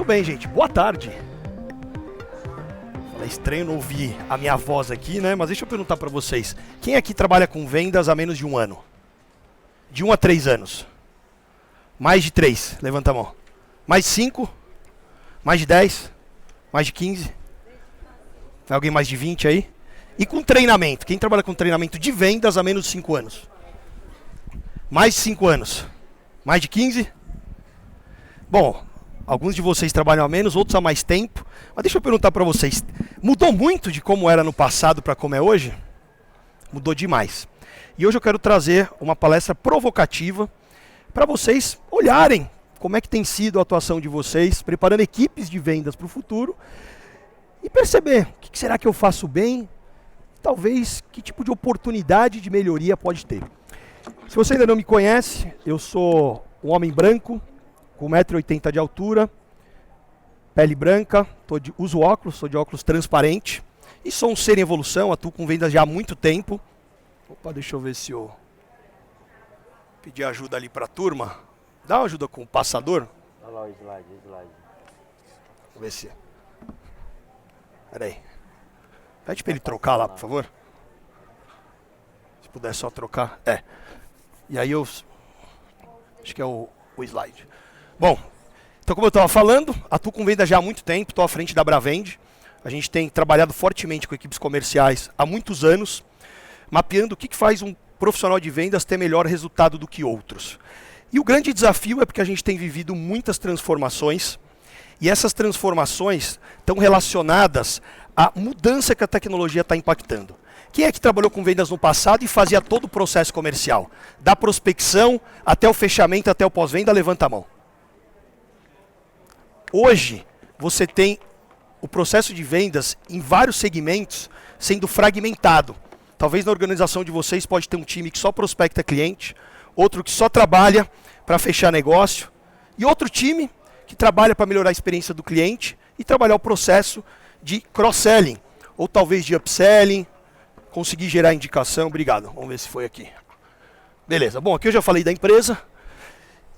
Muito bem, gente. Boa tarde. É estranho não ouvir a minha voz aqui, né? Mas deixa eu perguntar para vocês. Quem aqui trabalha com vendas há menos de um ano? De 1 a 3 anos? Mais de 3? Levanta a mão. Mais de 5? Mais de 10? Mais de 15? Tem alguém mais de 20 aí? E com treinamento? Quem trabalha com treinamento de vendas há menos de 5 anos? Mais de 5 anos? Mais de 15? Bom, alguns de vocês trabalham há menos, outros há mais tempo. Mas deixa eu perguntar para vocês. Mudou muito de como era no passado para como é hoje? Mudou demais. E hoje eu quero trazer uma palestra provocativa para vocês olharem como é que tem sido a atuação de vocês, preparando equipes de vendas para o futuro e perceber o que será que eu faço bem, talvez que tipo de oportunidade de melhoria pode ter. Se você ainda não me conhece, eu sou um homem branco, com 1,80 m de altura, pele branca, uso óculos, sou de óculos transparente e sou um ser em evolução, atuo com vendas já há muito tempo. Opa, deixa eu ver se eu pedir ajuda ali para a turma. Dá uma ajuda com o passador. Olha lá o slide. Vamos ver se... Pera aí. Pede para ele trocar lá, por favor. Se puder só trocar. E aí eu... Acho que é o slide. Bom, então como eu estava falando, atuo com venda já há muito tempo, estou à frente da Bravend. A gente tem trabalhado fortemente com equipes comerciais há muitos anos, mapeando o que faz um profissional de vendas ter melhor resultado do que outros. E o grande desafio é porque a gente tem vivido muitas transformações, e essas transformações estão relacionadas à mudança que a tecnologia está impactando. Quem é que trabalhou com vendas no passado e fazia todo o processo comercial? Da prospecção até o fechamento, até o pós-venda, levanta a mão. Hoje, você tem o processo de vendas em vários segmentos sendo fragmentado. Talvez na organização de vocês pode ter um time que só prospecta cliente, outro que só trabalha para fechar negócio, e outro time que trabalha para melhorar a experiência do cliente e trabalhar o processo de cross-selling, ou talvez de upselling, conseguir gerar indicação. Obrigado. Vamos ver se foi aqui. Beleza. Bom, aqui eu já falei da empresa.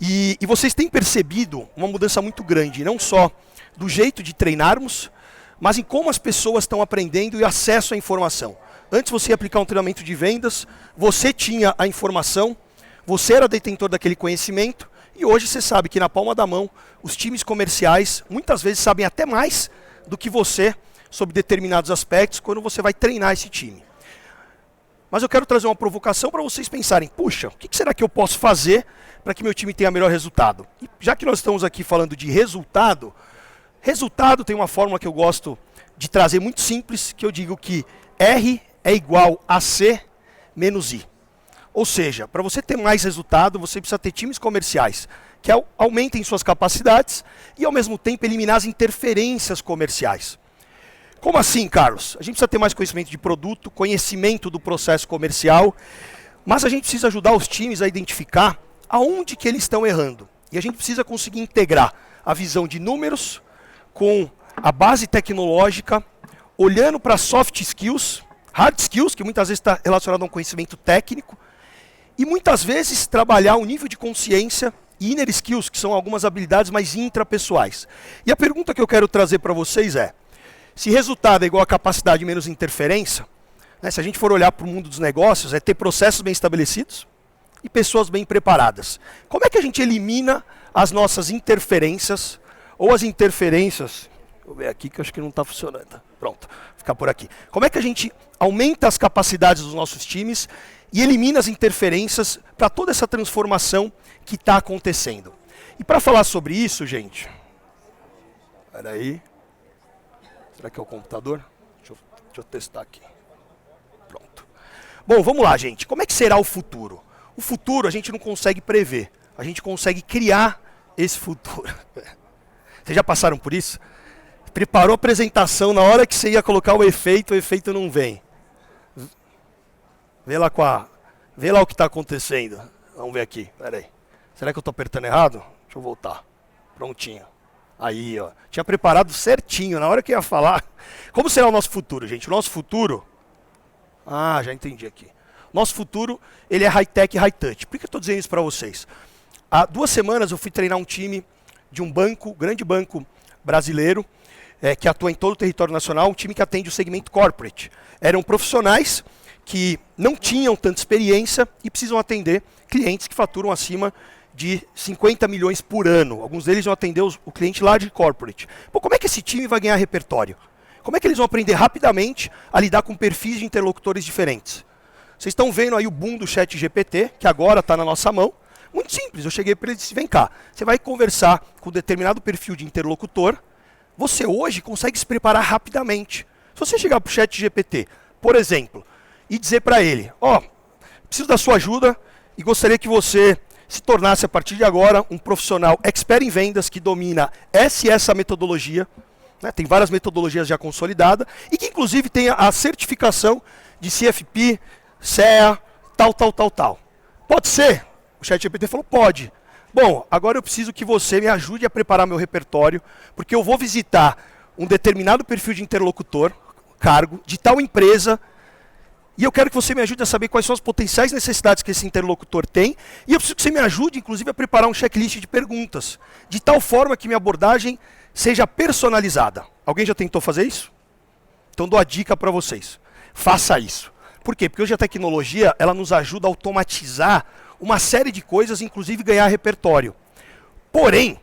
E vocês têm percebido uma mudança muito grande, não só do jeito de treinarmos, mas em como as pessoas estão aprendendo e acesso à informação. Antes você ia aplicar um treinamento de vendas, você tinha a informação, você era detentor daquele conhecimento, e hoje você sabe que na palma da mão, os times comerciais muitas vezes sabem até mais do que você sobre determinados aspectos quando você vai treinar esse time. Mas eu quero trazer uma provocação para vocês pensarem, puxa, o que será que eu posso fazer para que meu time tenha melhor resultado? E já que nós estamos aqui falando de resultado tem uma fórmula que eu gosto de trazer muito simples, que eu digo que R é igual a C menos I. Ou seja, para você ter mais resultado, você precisa ter times comerciais que aumentem suas capacidades e ao mesmo tempo eliminar as interferências comerciais. Como assim, Carlos? A gente precisa ter mais conhecimento de produto, conhecimento do processo comercial, mas a gente precisa ajudar os times a identificar aonde que eles estão errando. E a gente precisa conseguir integrar a visão de números com a base tecnológica, olhando para soft skills, hard skills, que muitas vezes está relacionado a um conhecimento técnico, e muitas vezes trabalhar um nível de consciência e inner skills, que são algumas habilidades mais intrapessoais. E a pergunta que eu quero trazer para vocês é, se resultado é igual a capacidade menos interferência, né, se a gente for olhar para o mundo dos negócios, é ter processos bem estabelecidos e pessoas bem preparadas. Como é que a gente elimina as nossas interferências, ou as interferências, vou ver aqui que eu acho que não está funcionando, pronto, vou ficar por aqui. Como é que a gente aumenta as capacidades dos nossos times e elimina as interferências para toda essa transformação que está acontecendo? E para falar sobre isso, gente, espera aí. Será que é o computador? Deixa eu testar aqui. Pronto. Bom, vamos lá, gente. Como é que será o futuro? O futuro a gente não consegue prever. A gente consegue criar esse futuro. Vocês já passaram por isso? Preparou a apresentação, na hora que você ia colocar o efeito não vem. Vê lá o que está acontecendo. Vamos ver aqui. Espera aí. Será que eu estou apertando errado? Deixa eu voltar. Prontinho. Aí, ó. Tinha preparado certinho, na hora que ia falar. Como será o nosso futuro, gente? O nosso futuro... Ah, já entendi aqui. Nosso futuro, ele é high-tech e high-touch. Por que eu estou dizendo isso para vocês? Há 2 semanas eu fui treinar um time de um banco, grande banco brasileiro, que atua em todo o território nacional, um time que atende o segmento corporate. Eram profissionais que não tinham tanta experiência e precisam atender clientes que faturam acima de 50 milhões por ano. Alguns deles vão atender o cliente large corporate. Pô, como é que esse time vai ganhar repertório? Como é que eles vão aprender rapidamente a lidar com perfis de interlocutores diferentes? Vocês estão vendo aí o boom do ChatGPT, que agora está na nossa mão. Muito simples, eu cheguei para ele e disse, vem cá, você vai conversar com determinado perfil de interlocutor, você hoje consegue se preparar rapidamente. Se você chegar para o ChatGPT, por exemplo, e dizer para ele, preciso da sua ajuda e gostaria que você se tornasse, a partir de agora, um profissional expert em vendas que domina essa metodologia, né, tem várias metodologias já consolidadas, e que inclusive tem a certificação de CFP, CEA, tal. Pode ser? O ChatGPT falou, pode. Bom, agora eu preciso que você me ajude a preparar meu repertório, porque eu vou visitar um determinado perfil de interlocutor, cargo, de tal empresa, e eu quero que você me ajude a saber quais são as potenciais necessidades que esse interlocutor tem, e eu preciso que você me ajude, inclusive, a preparar um checklist de perguntas, de tal forma que minha abordagem seja personalizada. Alguém já tentou fazer isso? Então dou a dica para vocês. Faça isso. Por quê? Porque hoje a tecnologia ela nos ajuda a automatizar uma série de coisas, inclusive ganhar repertório. Porém,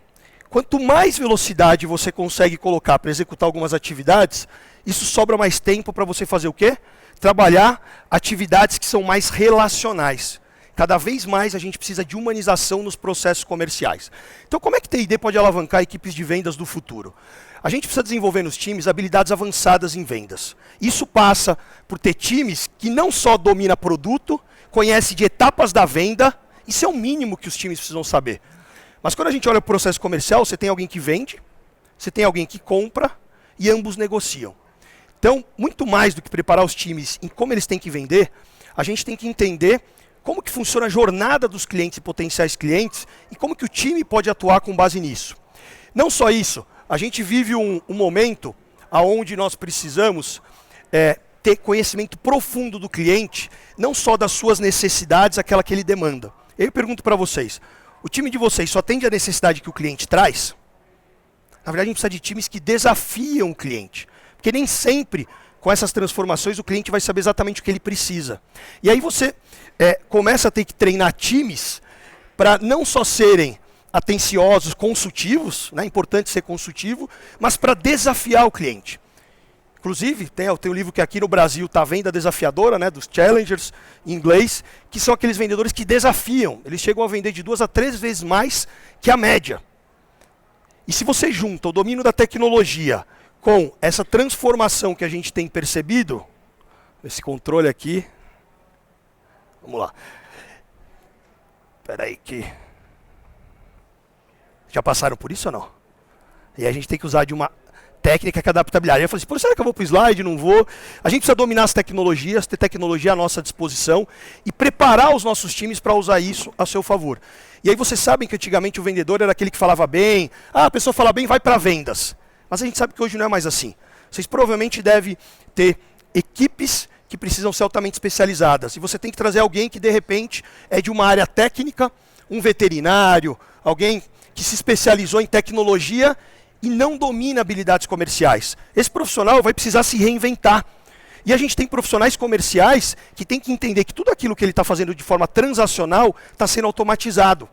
quanto mais velocidade você consegue colocar para executar algumas atividades, isso sobra mais tempo para você fazer o quê? Trabalhar atividades que são mais relacionais. Cada vez mais a gente precisa de humanização nos processos comerciais. Então, como é que TI&D pode alavancar equipes de vendas do futuro? A gente precisa desenvolver nos times habilidades avançadas em vendas. Isso passa por ter times que não só domina produto, conhece de etapas da venda, isso é o mínimo que os times precisam saber. Mas quando a gente olha para o processo comercial, você tem alguém que vende, você tem alguém que compra e ambos negociam. Então, muito mais do que preparar os times em como eles têm que vender, a gente tem que entender como que funciona a jornada dos clientes e potenciais clientes e como que o time pode atuar com base nisso. Não só isso, a gente vive um momento onde nós precisamos ter conhecimento profundo do cliente, não só das suas necessidades, aquela que ele demanda. Eu pergunto para vocês, o time de vocês só atende a necessidade que o cliente traz? Na verdade, a gente precisa de times que desafiam o cliente. Porque nem sempre, com essas transformações, o cliente vai saber exatamente o que ele precisa. E aí você começa a ter que treinar times para não só serem atenciosos, consultivos, né, é importante ser consultivo, mas para desafiar o cliente. Inclusive, tem um livro que aqui no Brasil está Venda Desafiadora, né, dos Challengers, em inglês, que são aqueles vendedores que desafiam. Eles chegam a vender de 2 a 3 vezes mais que a média. E se você junta o domínio da tecnologia com essa transformação que a gente tem percebido, esse controle aqui, vamos lá. Espera aí que... Já passaram por isso ou não? E a gente tem que usar de uma técnica que é adaptabilidade. Eu falei assim, pô, será que eu vou para o slide? Não vou. A gente precisa dominar as tecnologias, ter tecnologia à nossa disposição e preparar os nossos times para usar isso a seu favor. E aí vocês sabem que antigamente o vendedor era aquele que falava bem, a pessoa fala bem, vai para vendas. Mas a gente sabe que hoje não é mais assim. Vocês provavelmente devem ter equipes que precisam ser altamente especializadas. E você tem que trazer alguém que, de repente, é de uma área técnica, um veterinário, alguém que se especializou em tecnologia e não domina habilidades comerciais. Esse profissional vai precisar se reinventar. E a gente tem profissionais comerciais que tem que entender que tudo aquilo que ele está fazendo de forma transacional está sendo automatizado.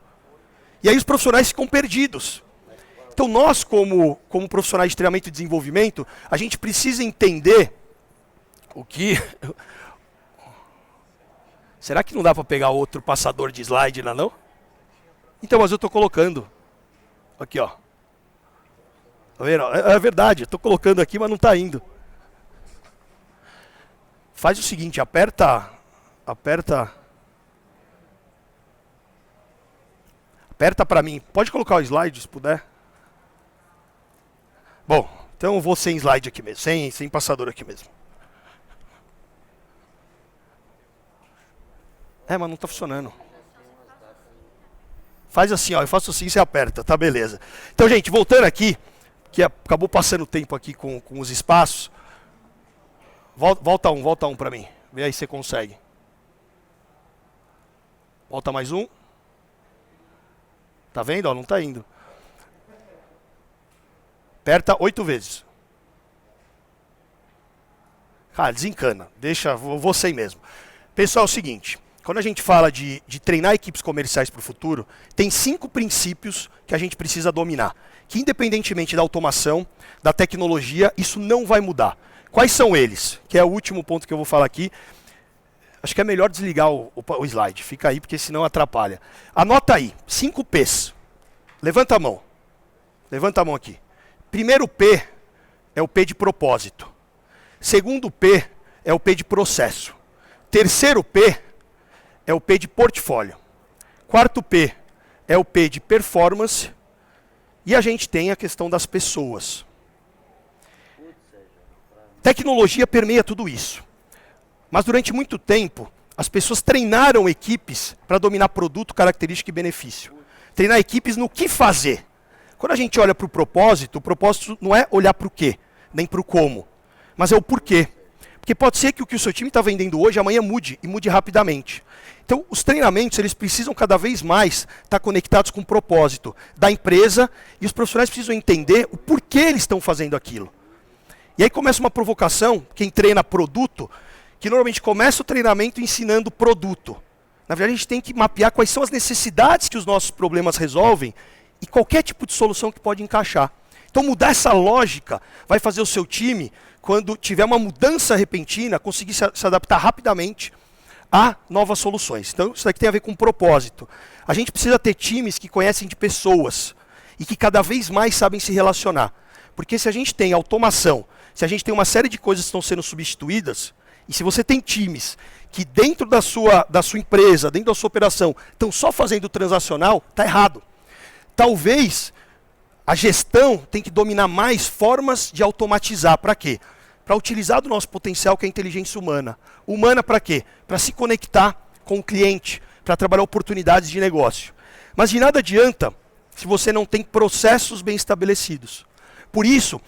E aí os profissionais ficam perdidos. Então nós, como profissionais de treinamento e desenvolvimento, a gente precisa entender o que... Será que não dá para pegar outro passador de slide lá não? Então, mas eu estou colocando. Aqui, ó. Tá vendo? É verdade, eu estou colocando aqui, mas não está indo. Faz o seguinte, aperta para mim. Pode colocar o slide, se puder. Bom, então eu vou sem slide aqui mesmo, sem passador aqui mesmo. Mas não está funcionando. Faz assim, ó, eu faço assim e você aperta, tá beleza. Então, gente, voltando aqui, que acabou passando o tempo aqui com os espaços. Volta um para mim. Vê aí se você consegue. Volta mais um. Tá vendo? Ó, não tá indo. Aperta 8 vezes. Cara, desencana. Deixa, vou sem mesmo. Pessoal, é o seguinte. Quando a gente fala de treinar equipes comerciais para o futuro, tem 5 princípios que a gente precisa dominar. Que independentemente da automação, da tecnologia, isso não vai mudar. Quais são eles? Que é o último ponto que eu vou falar aqui. Acho que é melhor desligar o slide. Fica aí, porque senão atrapalha. Anota aí. 5 P's. Levanta a mão. Levanta a mão aqui. Primeiro P é o P de propósito. Segundo P é o P de processo. Terceiro P é o P de portfólio. Quarto P é o P de performance. E a gente tem a questão das pessoas. Tecnologia permeia tudo isso. Mas durante muito tempo, as pessoas treinaram equipes para dominar produto, característica e benefício. Treinar equipes no que fazer. Quando a gente olha para o propósito não é olhar para o quê, nem para o como, mas é o porquê. Porque pode ser que o seu time está vendendo hoje, amanhã mude, e mude rapidamente. Então, os treinamentos, eles precisam cada vez mais estar conectados com o propósito da empresa, e os profissionais precisam entender o porquê eles estão fazendo aquilo. E aí começa uma provocação, quem treina produto, que normalmente começa o treinamento ensinando produto. Na verdade, a gente tem que mapear quais são as necessidades que os nossos problemas resolvem e qualquer tipo de solução que pode encaixar. Então, mudar essa lógica vai fazer o seu time, quando tiver uma mudança repentina, conseguir se adaptar rapidamente a novas soluções. Então, isso daqui tem a ver com propósito. A gente precisa ter times que conhecem de pessoas e que cada vez mais sabem se relacionar. Porque se a gente tem automação, se a gente tem uma série de coisas que estão sendo substituídas, e se você tem times que dentro da sua empresa, dentro da sua operação, estão só fazendo transacional, está errado. Talvez a gestão tem que dominar mais formas de automatizar. Para quê? Para utilizar do nosso potencial, que é a inteligência humana. Humana para quê? Para se conectar com o cliente, para trabalhar oportunidades de negócio. Mas de nada adianta se você não tem processos bem estabelecidos. Por isso,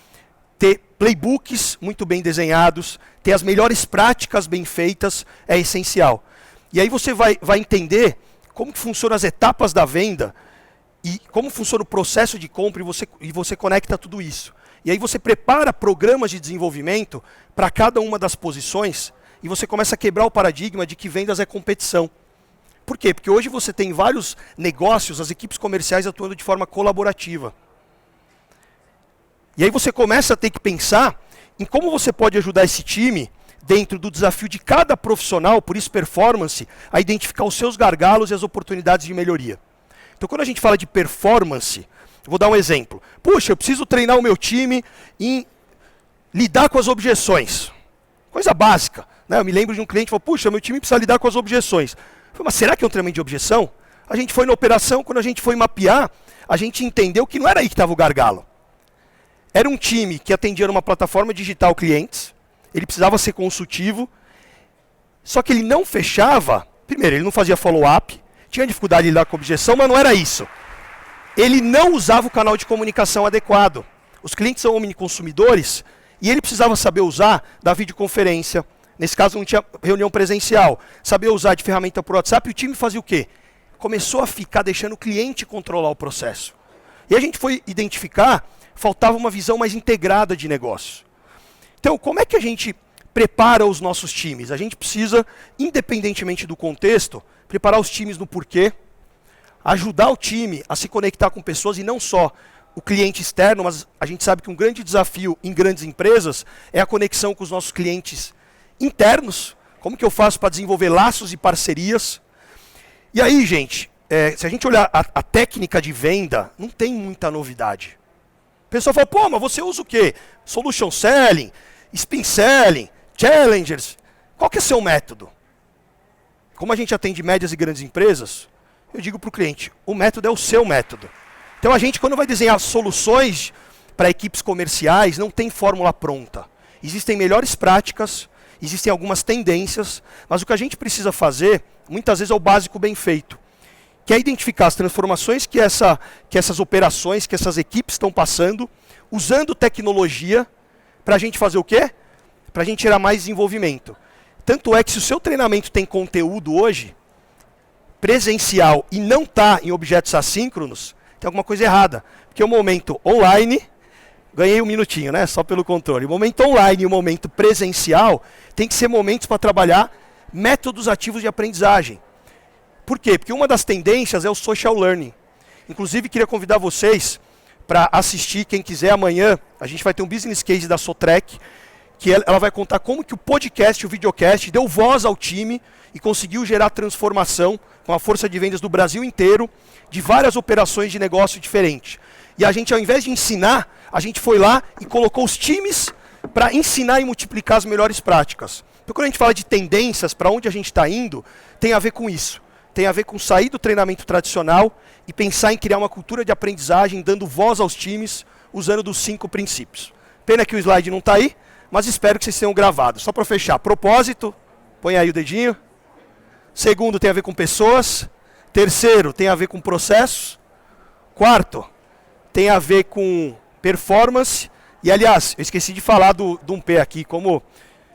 ter playbooks muito bem desenhados, ter as melhores práticas bem feitas é essencial. E aí você vai entender como que funcionam as etapas da venda e como funciona o processo de compra e você conecta tudo isso. E aí você prepara programas de desenvolvimento para cada uma das posições e você começa a quebrar o paradigma de que vendas é competição. Por quê? Porque hoje você tem vários negócios, as equipes comerciais atuando de forma colaborativa. E aí você começa a ter que pensar em como você pode ajudar esse time, dentro do desafio de cada profissional, por isso performance, a identificar os seus gargalos e as oportunidades de melhoria. Então quando a gente fala de performance, vou dar um exemplo. Puxa, eu preciso treinar o meu time em lidar com as objeções. Coisa básica. Né? Eu me lembro de um cliente que falou, puxa, meu time precisa lidar com as objeções. Eu falei, mas será que é um treinamento de objeção? A gente foi na operação, quando a gente foi mapear, a gente entendeu que não era aí que estava o gargalo. Era um time que atendia numa plataforma digital clientes, ele precisava ser consultivo, só que ele não fechava, primeiro, ele não fazia follow-up, tinha dificuldade de lidar com objeção, mas não era isso. Ele não usava o canal de comunicação adequado. Os clientes são omniconsumidores e ele precisava saber usar da videoconferência. Nesse caso não tinha reunião presencial. Saber usar de ferramenta por WhatsApp e o time fazia o quê? Começou a ficar deixando o cliente controlar o processo. E a gente foi identificar, faltava uma visão mais integrada de negócio. Então, como é que a gente prepara os nossos times? A gente precisa, independentemente do contexto, preparar os times no porquê, ajudar o time a se conectar com pessoas e não só o cliente externo, mas a gente sabe que um grande desafio em grandes empresas é a conexão com os nossos clientes internos. Como que eu faço para desenvolver laços e parcerias? E aí, gente, se a gente olhar a técnica de venda, não tem muita novidade. O pessoal fala, pô, mas você usa o quê? Solution Selling, Spin Selling, Challengers. Qual que é o seu método? Como a gente atende médias e grandes empresas, eu digo para o cliente, o método é o seu método. Então a gente, quando vai desenhar soluções para equipes comerciais, não tem fórmula pronta. Existem melhores práticas, existem algumas tendências, mas o que a gente precisa fazer, muitas vezes, é o básico bem feito. Que é identificar as transformações que essas operações, que essas equipes estão passando, usando tecnologia, para a gente fazer o quê? Para a gente gerar mais desenvolvimento. Tanto é que se o seu treinamento tem conteúdo hoje, presencial, e não está em objetos assíncronos, tem alguma coisa errada. Porque o momento online, Ganhei um minutinho, né? Só pelo controle. O momento online e o momento presencial tem que ser momentos para trabalhar métodos ativos de aprendizagem. Por quê? Porque uma das tendências é o social learning. Inclusive, queria convidar vocês para assistir, quem quiser, amanhã. A gente vai ter um business case da Sotrec, que ela vai contar como que o podcast, o videocast, deu voz ao time e conseguiu gerar transformação com a força de vendas do Brasil inteiro, de várias operações de negócio diferentes. E a gente, ao invés de ensinar, a gente foi lá e colocou os times para ensinar e multiplicar as melhores práticas. Então, quando a gente fala de tendências, para onde a gente está indo, tem a ver com isso. Tem a ver com sair do treinamento tradicional e pensar em criar uma cultura de aprendizagem, dando voz aos times, usando dos 5 princípios. Pena que o slide não está aí, mas espero que vocês tenham gravado. Só para fechar, propósito, põe aí o dedinho. Segundo, tem a ver com pessoas. Terceiro, tem a ver com processos. Quarto, tem a ver com performance. E, aliás, eu esqueci de falar do 1P aqui, como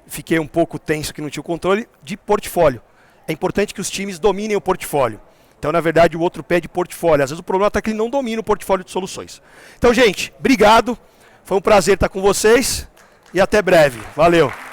fiquei um pouco tenso que não tinha o controle, de portfólio. É importante que os times dominem o portfólio. Então, na verdade, o outro pé é de portfólio. Às vezes o problema está que ele não domina o portfólio de soluções. Então, gente, obrigado. Foi um prazer estar com vocês e até breve. Valeu.